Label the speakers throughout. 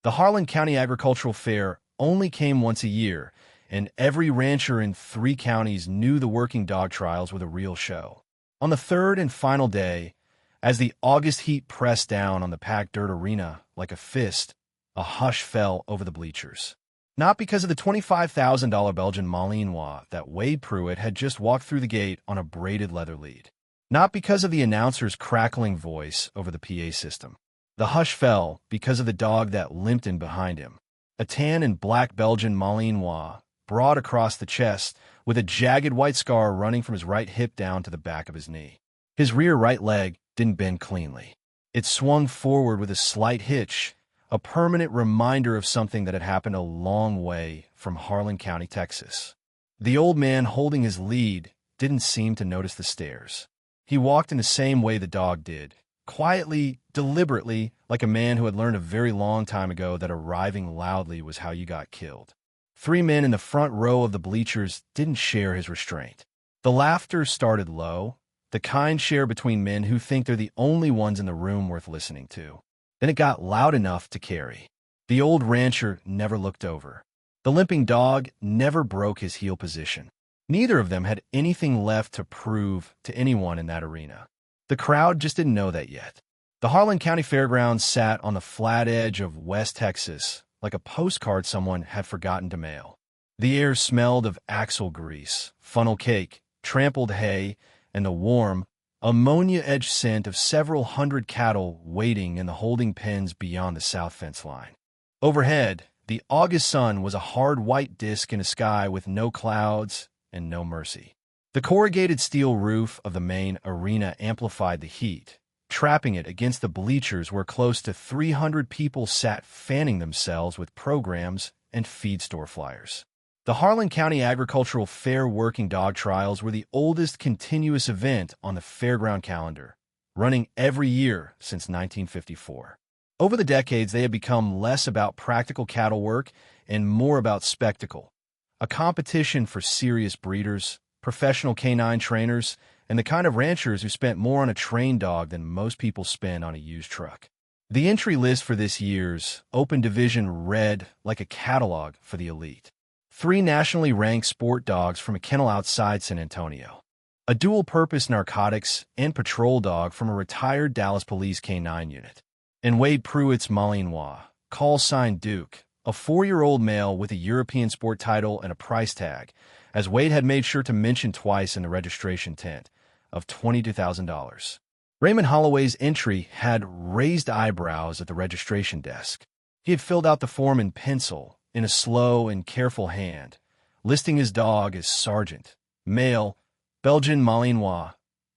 Speaker 1: The Harlan County Agricultural Fair only came once a year, and every rancher in 3 counties knew the working dog trials were the real show. On the third and final day, as the August heat pressed down on the packed dirt arena like a fist, a hush fell over the bleachers. Not because of the $25,000 Belgian Malinois that Wade Pruitt had just walked through the gate on a braided leather lead. Not because of the announcer's crackling voice over the PA system. The hush fell because of the dog that limped in behind him. A tan and black Belgian Malinois, broad across the chest, with a jagged white scar running from his right hip down to the back of his knee. His rear right leg didn't bend cleanly. It swung forward with a slight hitch, a permanent reminder of something that had happened a long way from Harlan County, Texas. The old man holding his lead didn't seem to notice the stares. He walked in the same way the dog did, quietly, deliberately, like a man who had learned a very long time ago that arriving loudly was how you got killed. 3 men in the front row of the bleachers didn't share his restraint. The laughter started low, the kind share between men who think they're the only ones in the room worth listening to. Then it got loud enough to carry. The old rancher never looked over. The limping dog never broke his heel position. Neither of them had anything left to prove to anyone in that arena. The crowd just didn't know that yet. The Harlan County Fairgrounds sat on the flat edge of West Texas, like a postcard someone had forgotten to mail. The air smelled of axle grease, funnel cake, trampled hay, and the warm, ammonia-edged scent of several hundred cattle waiting in the holding pens beyond the south fence line. Overhead, the August sun was a hard white disk in a sky with no clouds and no mercy. The corrugated steel roof of the main arena amplified the heat, trapping it against the bleachers where close to 300 people sat fanning themselves with programs and feed store flyers. The Harlan County Agricultural Fair working dog trials were the oldest continuous event on the fairground calendar, running every year since 1954. Over the decades, they have become less about practical cattle work and more about spectacle, a competition for serious breeders, professional canine trainers, and the kind of ranchers who spent more on a trained dog than most people spend on a used truck. The entry list for this year's Open Division read like a catalog for the elite. 3 nationally ranked sport dogs from a kennel outside San Antonio. A dual-purpose narcotics and patrol dog from a retired Dallas Police K-9 unit. And Wade Pruitt's Malinois, call sign Duke, a 4-year-old male with a European sport title and a price tag, as Wade had made sure to mention twice in the registration tent, of $22,000. Raymond Holloway's entry had raised eyebrows at the registration desk. He had filled out the form in pencil, in a slow and careful hand, listing his dog as Sergeant, male, Belgian Malinois,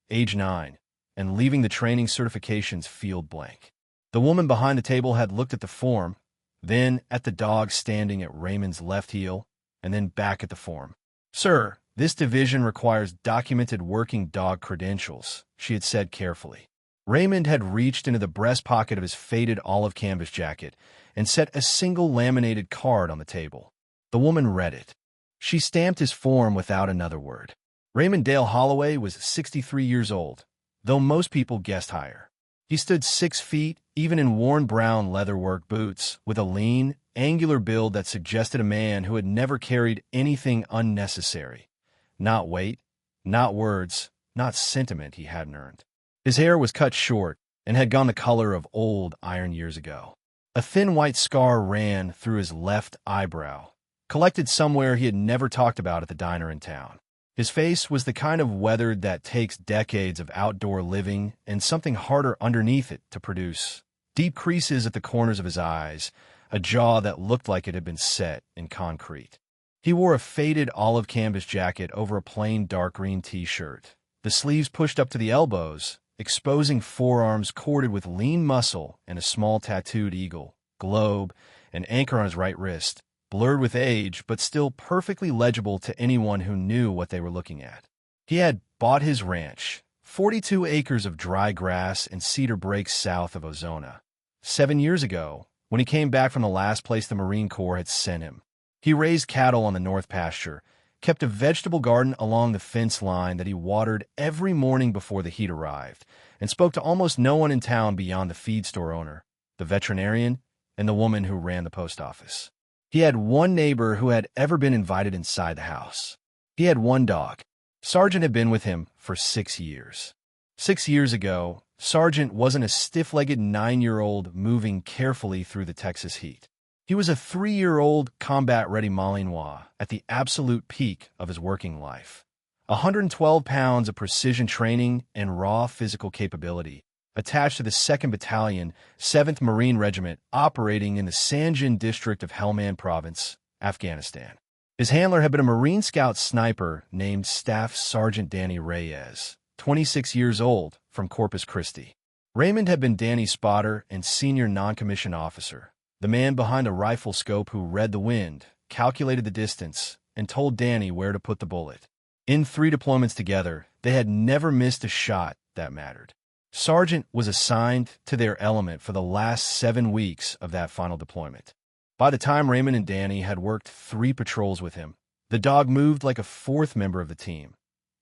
Speaker 1: age 9, and leaving the training certifications field blank. The woman behind the table had looked at the form, then at the dog standing at Raymond's left heel, and then back at the form. "Sir, this division requires documented working dog credentials," she had said carefully. Raymond had reached into the breast pocket of his faded olive canvas jacket and set a single laminated card on the table. The woman read it. She stamped his form without another word. Raymond Dale Holloway was 63 years old, though most people guessed higher. He stood 6 feet, even in worn brown leatherwork boots, with a lean, angular build that suggested a man who had never carried anything unnecessary. Not weight, not words, not sentiment he hadn't earned. His hair was cut short and had gone the color of old iron years ago. A thin white scar ran through his left eyebrow, collected somewhere he had never talked about at the diner in town. His face was the kind of weathered that takes decades of outdoor living and something harder underneath it to produce. Deep creases at the corners of his eyes, a jaw that looked like it had been set in concrete. He wore a faded olive canvas jacket over a plain dark green t-shirt, the sleeves pushed up to the elbows, exposing forearms corded with lean muscle and a small tattooed eagle, globe, and anchor on his right wrist, blurred with age but still perfectly legible to anyone who knew what they were looking at. He had bought his ranch, 42 acres of dry grass in Cedar Breaks south of Ozona, 7 years ago when he came back from the last place the Marine Corps had sent him. He raised cattle on the north pasture, kept a vegetable garden along the fence line that he watered every morning before the heat arrived, and spoke to almost no one in town beyond the feed store owner, the veterinarian, and the woman who ran the post office. He had one neighbor who had ever been invited inside the house. He had one dog. Sargent had been with him for 6 years. 6 years ago, Sargent wasn't a stiff-legged 9-year-old moving carefully through the Texas heat. He was a 3-year-old combat-ready Malinois at the absolute peak of his working life. 112 pounds of precision training and raw physical capability, attached to the 2nd Battalion, 7th Marine Regiment, operating in the Sanjan district of Helmand Province, Afghanistan. His handler had been a Marine Scout sniper named Staff Sergeant Danny Reyes, 26 years old, from Corpus Christi. Raymond had been Danny's spotter and senior non-commissioned officer, the man behind a rifle scope who read the wind, calculated the distance, and told Danny where to put the bullet. In 3 deployments together, they had never missed a shot that mattered. Sargent was assigned to their element for the last 7 weeks of that final deployment. By the time Raymond and Danny had worked 3 patrols with him, the dog moved like a 4th member of the team,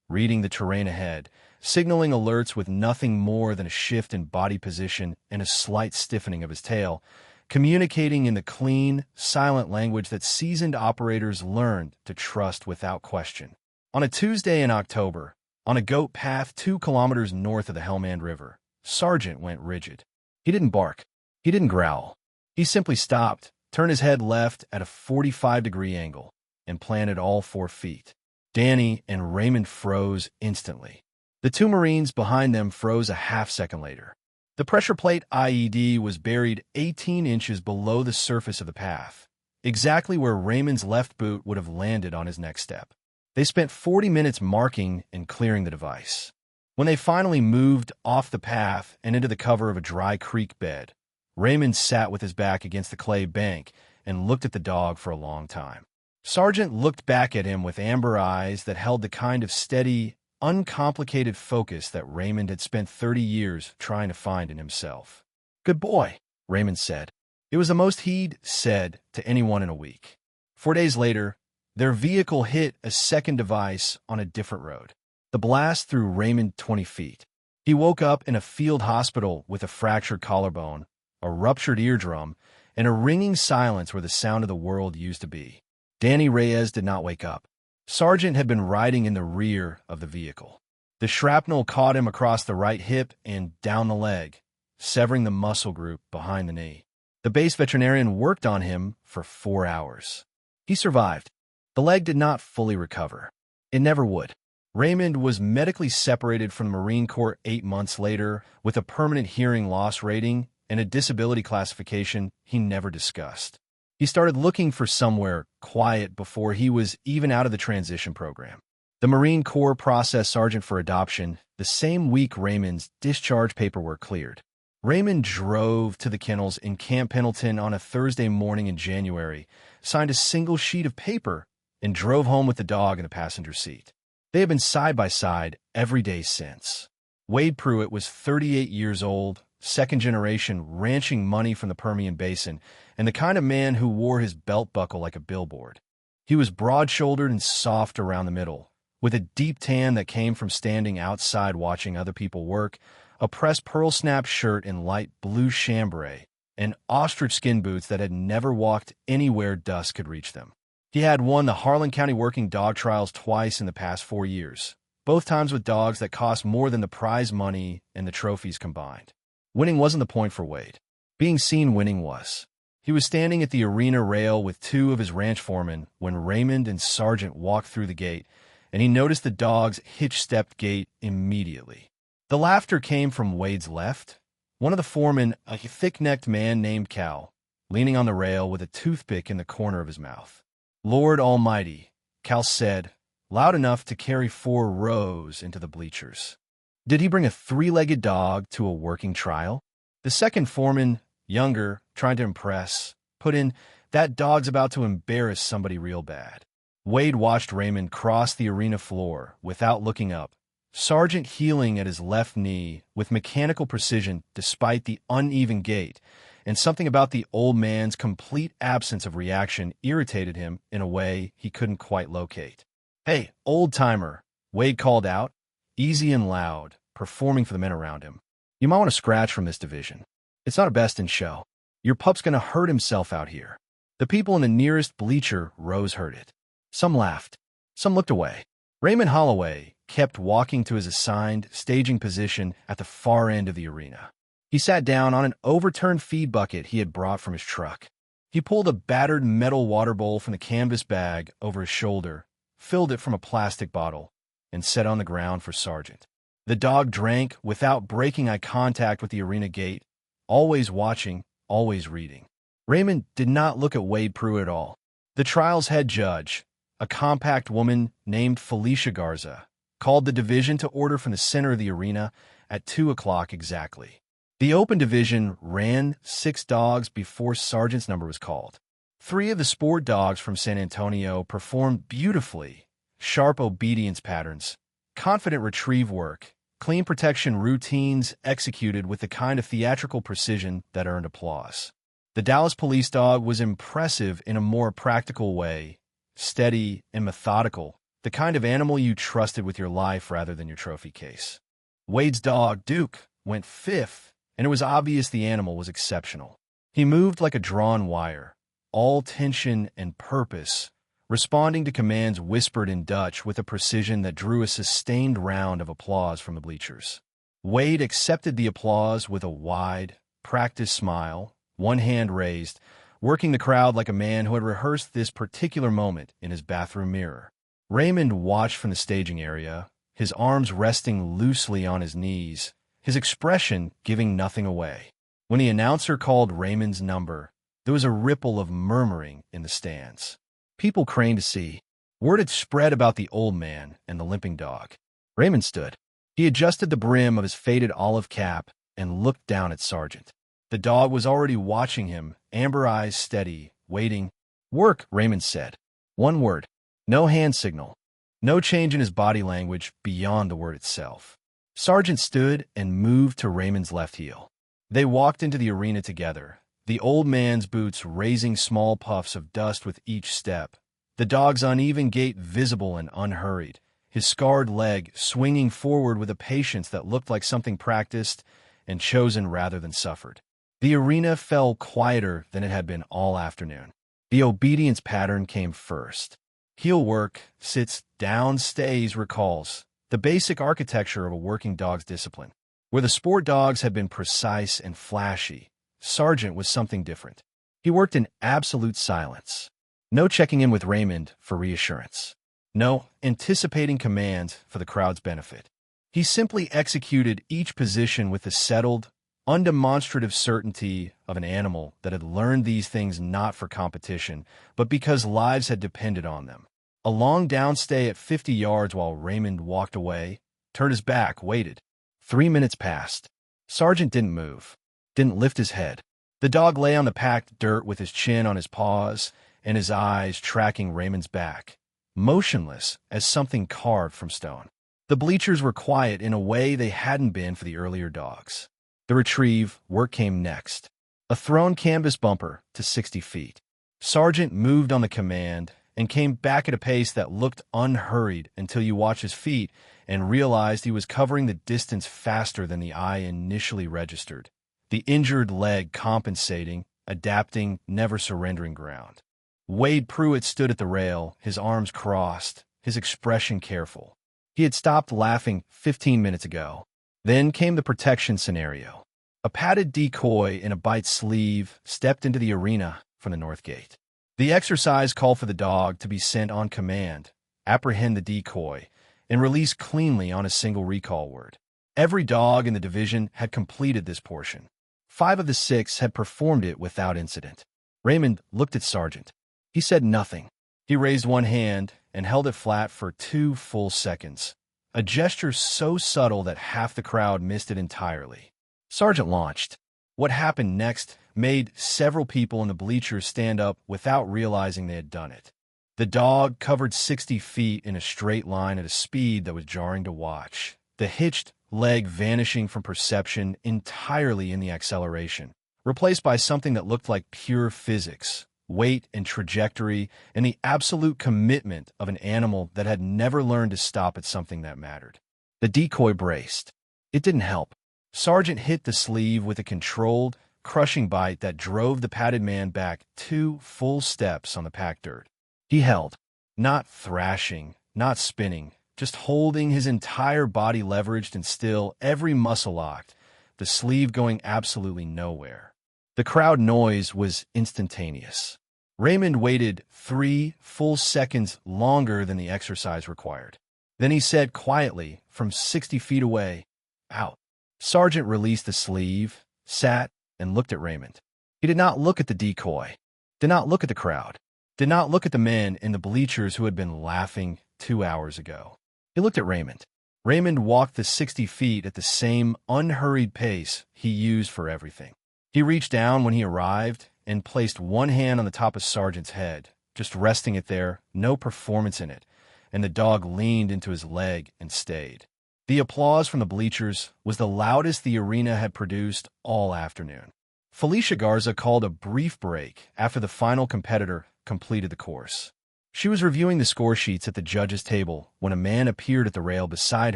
Speaker 1: reading the terrain ahead, signaling alerts with nothing more than a shift in body position and a slight stiffening of his tail, communicating in the clean, silent language that seasoned operators learned to trust without question. On a Tuesday in October, on a goat path 2 kilometers north of the Helmand River, Sargent went rigid. He didn't bark. He didn't growl. He simply stopped, turned his head left at a 45-degree angle, and planted all 4 feet. Danny and Raymond froze instantly. The 2 Marines behind them froze a half-second later. The pressure plate IED was buried 18 inches below the surface of the path, exactly where Raymond's left boot would have landed on his next step. They spent 40 minutes marking and clearing the device. When they finally moved off the path and into the cover of a dry creek bed, Raymond sat with his back against the clay bank and looked at the dog for a long time. Sargent looked back at him with amber eyes that held the kind of steady, uncomplicated focus that Raymond had spent 30 years trying to find in himself. "Good boy," Raymond said. It was the most he'd said to anyone in a week. 4 days later, their vehicle hit a second device on a different road. The blast threw Raymond 20 feet. He woke up in a field hospital with a fractured collarbone, a ruptured eardrum, and a ringing silence where the sound of the world used to be. Danny Reyes did not wake up. Sargent had been riding in the rear of the vehicle. The shrapnel caught him across the right hip and down the leg, severing the muscle group behind the knee. The base veterinarian worked on him for 4 hours. He survived. The leg did not fully recover. It never would. Raymond was medically separated from the Marine Corps 8 months later with a permanent hearing loss rating and a disability classification he never discussed. He started looking for somewhere quiet before he was even out of the transition program. The Marine Corps processed Sargent for adoption the same week Raymond's discharge paperwork cleared. Raymond drove to the kennels in Camp Pendleton on a Thursday morning in January, signed a single sheet of paper, and drove home with the dog in the passenger seat. They had been side by side every day since. Wade Pruitt was 38 years old, second generation, ranching money from the Permian Basin, and the kind of man who wore his belt buckle like a billboard. He was broad-shouldered and soft around the middle, with a deep tan that came from standing outside watching other people work, a pressed pearl snap shirt in light blue chambray, and ostrich skin boots that had never walked anywhere dust could reach them. He had won the Harlan County Working Dog Trials twice in the past 4 years, both times with dogs that cost more than the prize money and the trophies combined. Winning wasn't the point for Wade. Being seen winning was. He was standing at the arena rail with 2 of his ranch foremen when Raymond and Sargent walked through the gate, and he noticed the dog's hitch-stepped gait immediately. The laughter came from Wade's left. One of the foremen, a thick-necked man named Cal, leaning on the rail with a toothpick in the corner of his mouth. "Lord Almighty," Cal said, loud enough to carry 4 rows into the bleachers. Did he bring a 3-legged dog to a working trial? The second foreman, younger, trying to impress, put in, "That dog's about to embarrass somebody real bad." Wade watched Raymond cross the arena floor without looking up, Sargent healing at his left knee with mechanical precision despite the uneven gait, and something about the old man's complete absence of reaction irritated him in a way he couldn't quite locate. "Hey, old-timer," Wade called out, easy and loud, performing for the men around him. "You might want to scratch from this division. It's not a best in show." Your pup's gonna hurt himself out here." The people in the nearest bleacher rows heard it. Some laughed. Some looked away. Raymond Holloway kept walking to his assigned staging position at the far end of the arena. He sat down on an overturned feed bucket he had brought from his truck. He pulled a battered metal water bowl from the canvas bag over his shoulder, filled it from a plastic bottle, and set on the ground for Sargent. The dog drank without breaking eye contact with the arena gate, always watching, always reading. Raymond did not look at Wade Pruitt at all. The trial's head judge, a compact woman named Felicia Garza, called the division to order from the center of the arena at 2 o'clock exactly. The open division ran 6 dogs before Sargent's number was called. 3 of the sport dogs from San Antonio performed beautifully, sharp obedience patterns, confident retrieve work, clean protection routines executed with the kind of theatrical precision that earned applause. The Dallas police dog was impressive in a more practical way, steady and methodical, the kind of animal you trusted with your life rather than your trophy case. Wade's dog, Duke, went 5th, and it was obvious the animal was exceptional. He moved like a drawn wire, all tension and purpose, responding to commands whispered in Dutch with a precision that drew a sustained round of applause from the bleachers. Wade accepted the applause with a wide, practiced smile, one hand raised, working the crowd like a man who had rehearsed this particular moment in his bathroom mirror. Raymond watched from the staging area, his arms resting loosely on his knees, his expression giving nothing away. When the announcer called Raymond's number, there was a ripple of murmuring in the stands. People craned to see. Word had spread about the old man and the limping dog. Raymond stood. He adjusted the brim of his faded olive cap and looked down at Sargent. The dog was already watching him, amber eyes steady, waiting. "Work," Raymond said. One word. No hand signal. No change in his body language beyond the word itself. Sargent stood and moved to Raymond's left heel. They walked into the arena together, the old man's boots raising small puffs of dust with each step, the dog's uneven gait visible and unhurried, his scarred leg swinging forward with a patience that looked like something practiced and chosen rather than suffered. The arena fell quieter than it had been all afternoon. The obedience pattern came first. Heel work, sits, down, stays, recalls, the basic architecture of a working dog's discipline. Where the sport dogs had been precise and flashy, Sargent was something different. He worked in absolute silence. No checking in with Raymond for reassurance. No anticipating commands for the crowd's benefit. He simply executed each position with the settled, undemonstrative certainty of an animal that had learned these things not for competition, but because lives had depended on them. A long downstay at 50 yards while Raymond walked away, turned his back, waited. 3 minutes passed. Sargent didn't move, didn't lift his head. The dog lay on the packed dirt with his chin on his paws and his eyes tracking Raymond's back, motionless as something carved from stone. The bleachers were quiet in a way they hadn't been for the earlier dogs. The retrieve work came next. A thrown canvas bumper to 60 feet. Sargent moved on the command and came back at a pace that looked unhurried until you watched his feet and realized he was covering the distance faster than the eye initially registered. The injured leg compensating, adapting, never surrendering ground. Wade Pruitt stood at the rail, his arms crossed, his expression careful. He had stopped laughing 15 minutes ago. Then came the protection scenario. A padded decoy in a bite sleeve stepped into the arena from the north gate. The exercise called for the dog to be sent on command, apprehend the decoy, and release cleanly on a single recall word. Every dog in the division had completed this portion. 5 of the 6 had performed it without incident. Raymond looked at Sargent. He said nothing. He raised one hand and held it flat for 2 full seconds. A gesture so subtle that half the crowd missed it entirely. Sargent launched. What happened next made several people in the bleachers stand up without realizing they had done it. The dog covered 60 feet in a straight line at a speed that was jarring to watch, the hitched leg vanishing from perception entirely in the acceleration, replaced by something that looked like pure physics, weight and trajectory, and the absolute commitment of an animal that had never learned to stop at something that mattered. The decoy braced. It didn't help. Sargent hit the sleeve with a controlled, crushing bite that drove the padded man back 2 full steps on the packed dirt. He held, not thrashing, not spinning, just holding, his entire body leveraged and still, every muscle locked, the sleeve going absolutely nowhere. The crowd noise was instantaneous. Raymond waited 3 full seconds longer than the exercise required. Then he said quietly, from 60 feet away, "Out." Sergeant released the sleeve, sat, and looked at Raymond. He did not look at the decoy, did not look at the crowd, did not look at the men in the bleachers who had been laughing 2 hours ago. He looked at Raymond. Raymond walked the 60 feet at the same unhurried pace he used for everything. He reached down when he arrived and placed one hand on the top of Sergeant's head, just resting it there, no performance in it, and the dog leaned into his leg and stayed. The applause from the bleachers was the loudest the arena had produced all afternoon. Felicia Garza called a brief break after the final competitor completed the course. She was reviewing the score sheets at the judges' table when a man appeared at the rail beside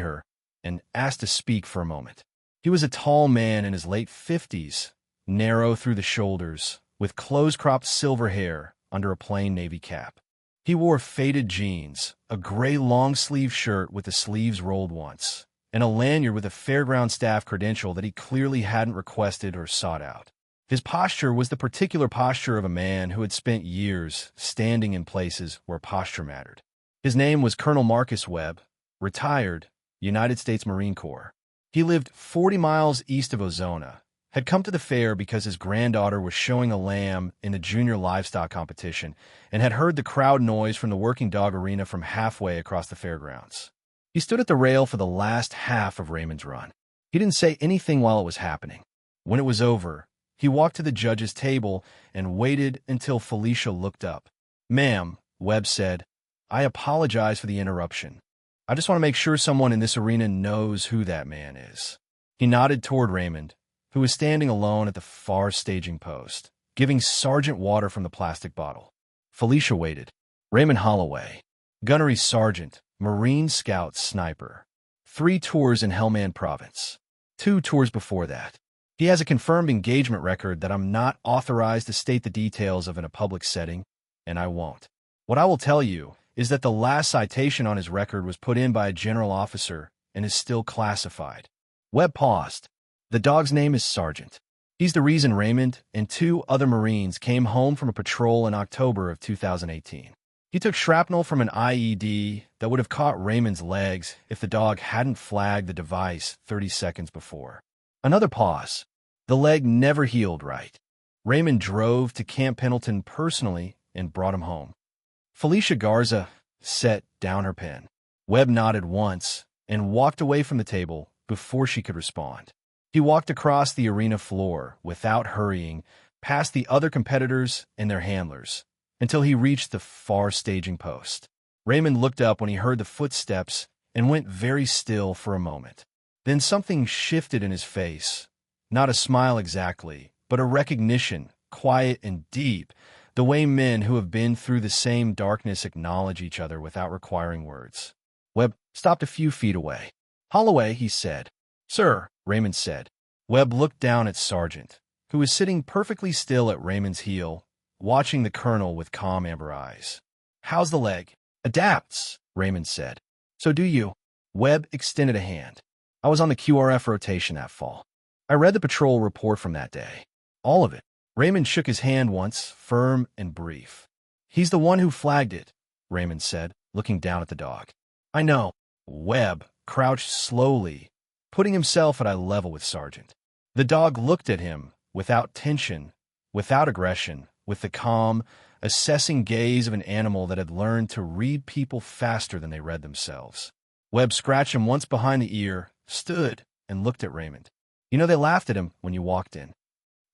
Speaker 1: her and asked to speak for a moment. He was a tall man in his late 50s, narrow through the shoulders, with close-cropped silver hair under a plain navy cap. He wore faded jeans, a gray long-sleeve shirt with the sleeves rolled once, and a lanyard with a fairground staff credential that he clearly hadn't requested or sought out. His posture was the particular posture of a man who had spent years standing in places where posture mattered. His name was Colonel Marcus Webb, retired, United States Marine Corps. He lived 40 miles east of Ozona, had come to the fair because his granddaughter was showing a lamb in the junior livestock competition, and had heard the crowd noise from the working dog arena from halfway across the fairgrounds. He stood at the rail for the last half of Raymond's run. He didn't say anything while it was happening. When it was over, he walked to the judge's table and waited until Felicia looked up. "Ma'am," Webb said, "I apologize for the interruption. I just want to make sure someone in this arena knows who that man is." He nodded toward Raymond, who was standing alone at the far staging post, giving Sergeant water from the plastic bottle. Felicia waited. "Raymond Holloway, Gunnery Sergeant, Marine Scout Sniper. 3 tours in Helmand Province. 2 tours before that. He has a confirmed engagement record that I'm not authorized to state the details of in a public setting, and I won't. What I will tell you is that the last citation on his record was put in by a general officer and is still classified." Webb paused. "The dog's name is Sergeant. He's the reason Raymond and 2 other Marines came home from a patrol in October of 2018. He took shrapnel from an IED that would have caught Raymond's legs if the dog hadn't flagged the device 30 seconds before." Another pause. "The leg never healed right. Raymond drove to Camp Pendleton personally and brought him home." Felicia Garza set down her pen. Webb nodded once and walked away from the table before she could respond. He walked across the arena floor without hurrying, past the other competitors and their handlers, until he reached the far staging post. Raymond looked up when he heard the footsteps and went very still for a moment. Then something shifted in his face. Not a smile exactly, but a recognition, quiet and deep, the way men who have been through the same darkness acknowledge each other without requiring words. Webb stopped a few feet away. "Holloway," he said. "Sir," Raymond said. Webb looked down at Sergeant, who was sitting perfectly still at Raymond's heel, watching the colonel with calm amber eyes. "How's the leg?" "Adapts," Raymond said. "So do you." Webb extended a hand. "I was on the QRF rotation that fall. I read the patrol report from that day. All of it." Raymond shook his hand once, firm and brief. "He's the one who flagged it," Raymond said, looking down at the dog. "I know." Webb crouched slowly, putting himself at eye level with Sergeant. The dog looked at him, without tension, without aggression, with the calm, assessing gaze of an animal that had learned to read people faster than they read themselves. Webb scratched him once behind the ear, stood, and looked at Raymond. "You know they laughed at him when you walked in."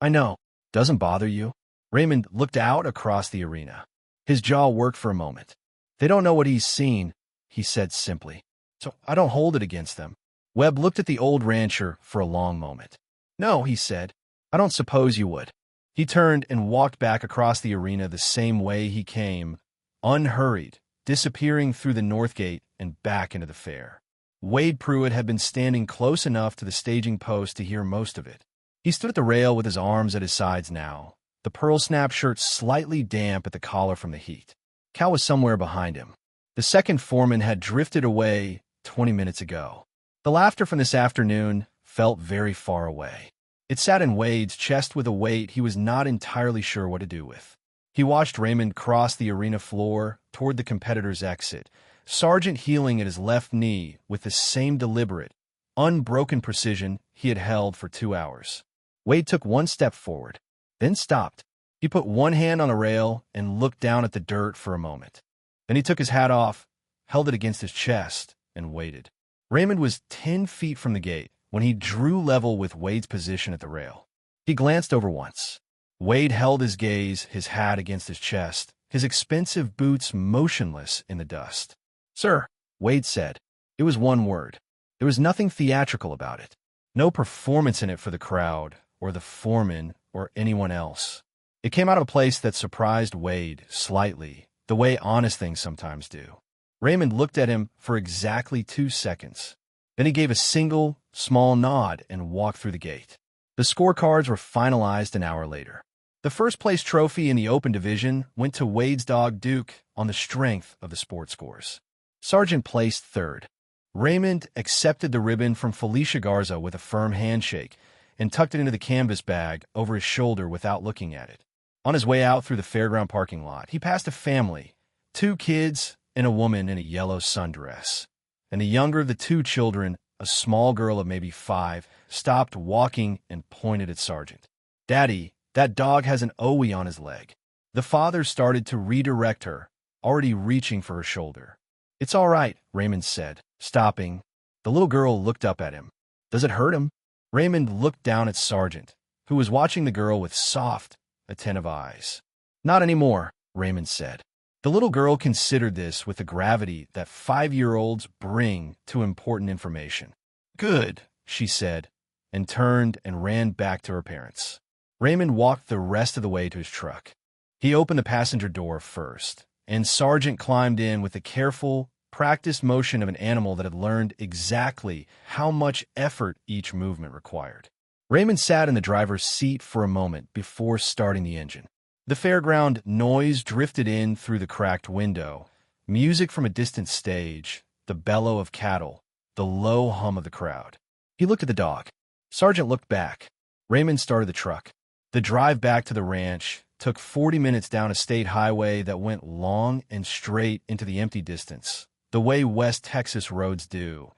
Speaker 1: "I know. Doesn't bother you?" Raymond looked out across the arena. His jaw worked for a moment. "They don't know what he's seen," he said simply. "So I don't hold it against them." Webb looked at the old rancher for a long moment. "No," he said. "I don't suppose you would." He turned and walked back across the arena the same way he came, unhurried, disappearing through the north gate and back into the fair. Wade Pruitt had been standing close enough to the staging post to hear most of it. He stood at the rail with his arms at his sides now, the pearl snap shirt slightly damp at the collar from the heat. Cal was somewhere behind him. The second foreman had drifted away 20 minutes ago. The laughter from this afternoon felt very far away. It sat in Wade's chest with a weight he was not entirely sure what to do with. He watched Raymond cross the arena floor toward the competitor's exit, Sargent heeling at his left knee with the same deliberate, unbroken precision he had held for 2 hours. Wade took one step forward, then stopped. He put one hand on the rail and looked down at the dirt for a moment. Then he took his hat off, held it against his chest, and waited. Raymond was 10 feet from the gate when he drew level with Wade's position at the rail. He glanced over once. Wade held his gaze, his hat against his chest, his expensive boots motionless in the dust. "Sir," Wade said. It was one word. There was nothing theatrical about it. No performance in it for the crowd, or the foreman, or anyone else. It came out of a place that surprised Wade slightly, the way honest things sometimes do. Raymond looked at him for exactly 2 seconds. Then he gave a single, small nod and walked through the gate. The scorecards were finalized an hour later. The first-place trophy in the open division went to Wade's dog Duke on the strength of the sports scores. Sargent placed third. Raymond accepted the ribbon from Felicia Garza with a firm handshake and tucked it into the canvas bag over his shoulder without looking at it. On his way out through the fairground parking lot, he passed a family, 2 kids and a woman in a yellow sundress. And the younger of the 2 children, a small girl of maybe 5, stopped walking and pointed at Sargent. "Daddy, that dog has an OE on his leg." The father started to redirect her, already reaching for her shoulder. "It's all right," Raymond said, stopping. The little girl looked up at him. "Does it hurt him?" Raymond looked down at Sargent, who was watching the girl with soft, attentive eyes. "Not anymore," Raymond said. The little girl considered this with the gravity that 5-year-olds bring to important information. "Good," she said, and turned and ran back to her parents. Raymond walked the rest of the way to his truck. He opened the passenger door first, and Sargent climbed in with the careful, practiced motion of an animal that had learned exactly how much effort each movement required. Raymond sat in the driver's seat for a moment before starting the engine. The fairground noise drifted in through the cracked window, music from a distant stage, the bellow of cattle, the low hum of the crowd. He looked at the dog. Sargent looked back. Raymond started the truck. The drive back to the ranch took 40 minutes down a state highway that went long and straight into the empty distance, the way West Texas roads do,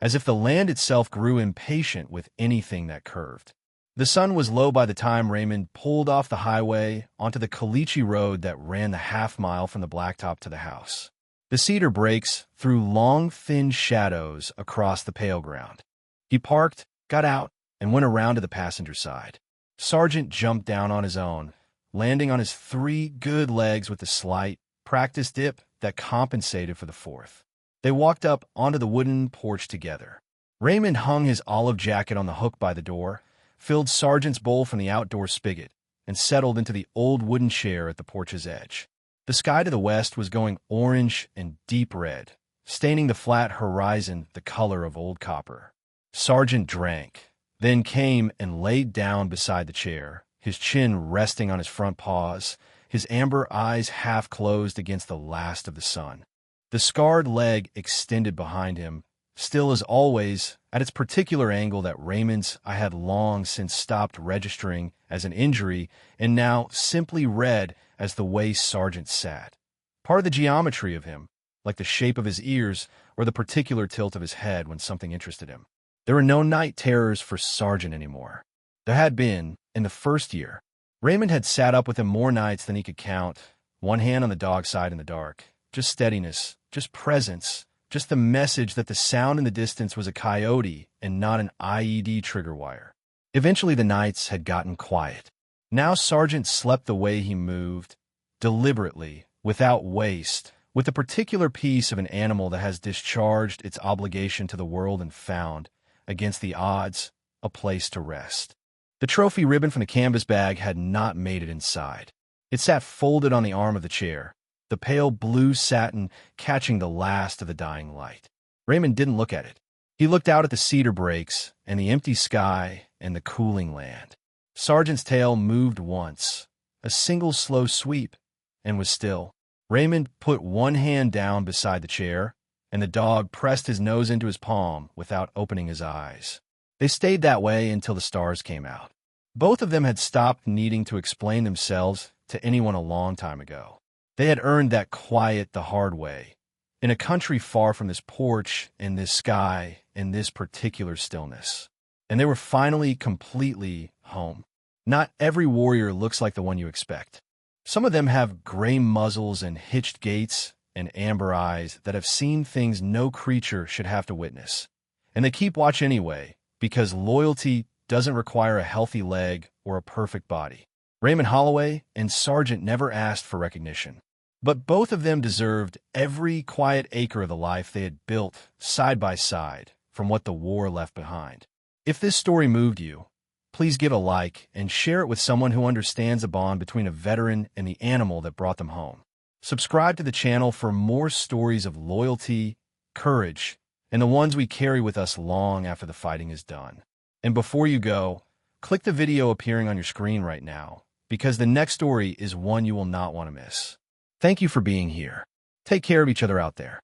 Speaker 1: as if the land itself grew impatient with anything that curved. The sun was low by the time Raymond pulled off the highway onto the Caliche Road that ran the half-mile from the blacktop to the house. The cedar breaks threw long, thin shadows across the pale ground. He parked, got out, and went around to the passenger side. Sargent jumped down on his own, landing on his 3 good legs with the slight, practiced dip that compensated for the 4th. They walked up onto the wooden porch together. Raymond hung his olive jacket on the hook by the door, filled Sargent's bowl from the outdoor spigot, and settled into the old wooden chair at the porch's edge. The sky to the west was going orange and deep red, staining the flat horizon the color of old copper. Sargent drank, then came and laid down beside the chair, his chin resting on his front paws, his amber eyes half closed against the last of the sun. The scarred leg extended behind him, still as always, at its particular angle that Raymond's I had long since stopped registering as an injury and now simply read as the way Sargent sat. Part of the geometry of him, like the shape of his ears or the particular tilt of his head when something interested him. There were no night terrors for Sargent anymore. There had been, in the first year. Raymond had sat up with him more nights than he could count, one hand on the dog's side in the dark. Just steadiness, just presence, just the message that the sound in the distance was a coyote and not an IED trigger wire. Eventually the nights had gotten quiet. Now Sargent slept the way he moved, deliberately, without waste, with the particular piece of an animal that has discharged its obligation to the world and found, against the odds, a place to rest. The trophy ribbon from the canvas bag had not made it inside. It sat folded on the arm of the chair, the pale blue satin catching the last of the dying light. Raymond didn't look at it. He looked out at the cedar breaks and the empty sky and the cooling land. Sergeant's tail moved once, a single slow sweep, and was still. Raymond put one hand down beside the chair, and the dog pressed his nose into his palm without opening his eyes. They stayed that way until the stars came out. Both of them had stopped needing to explain themselves to anyone a long time ago. They had earned that quiet the hard way, in a country far from this porch, in this sky, in this particular stillness. And they were finally completely home. Not every warrior looks like the one you expect. Some of them have gray muzzles and hitched gaits and amber eyes that have seen things no creature should have to witness. And they keep watch anyway, because loyalty doesn't require a healthy leg or a perfect body. Raymond Holloway and Sargent never asked for recognition, but both of them deserved every quiet acre of the life they had built side by side from what the war left behind. If this story moved you, please give a like and share it with someone who understands the bond between a veteran and the animal that brought them home. Subscribe to the channel for more stories of loyalty, courage, and the ones we carry with us long after the fighting is done. And before you go, click the video appearing on your screen right now, because the next story is one you will not want to miss. Thank you for being here. Take care of each other out there.